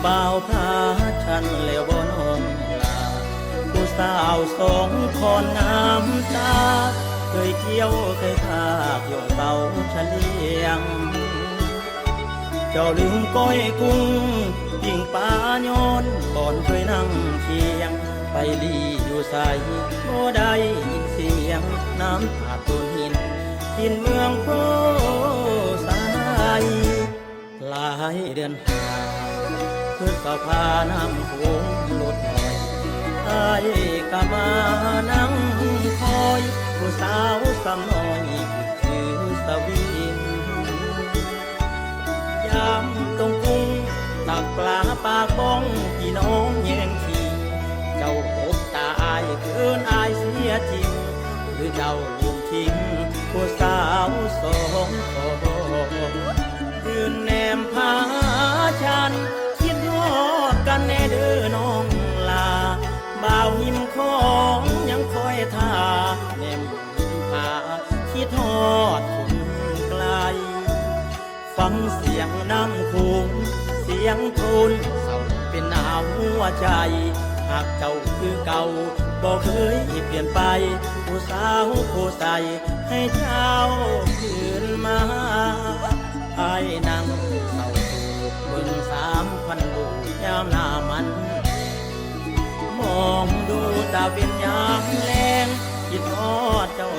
บ่าวพาฉันแล้วบ่น้องลาผู้สาวสองคนน้ำตาเคยเที่ยวเคยพากโยงเต่าเฉลียงเจ้าลืมก้อยกุ้งยิงปลาโยนบ่อนเคยนั่งเคียงไปลีอยู่ใสบ่ได้ยินเสียงน้ำตาต้นหินทินเมืองโพสายหลายเดือนหาเพื่อสะพาน้ำโขงลดหน่อยไอ้กะมานั่งคอยผู้สาวสำน้อยคือสวินยามตรงกุ้งตักปลาปากบ้องพี่น้องแย่งทีเจ้าอกตาอายเกินอายเสียจริงหรือเจ้าลืมทิ้งผู้สาวสองคนยืนแนมพาฉันคิดฮอดกันแน่เด้อน้องลาบ่าวหิมของยังคอยท่าแนมหิมพาคิดฮอดคนไกลฟังเสียงน้ำคูงเสียงทูลเศร้าเป็นหนาวหัวใจหากเจ้าคือเก่าบ่เคยเปลี่ยนไปผู้สาวผู้ใสให้เจ้าคืนมาไอ้นั่งเศร้าโศกเบิ่ง3,000ลูกยามหน้ามันมองดูตาเป็นยามแลงคิดทอดเจ้า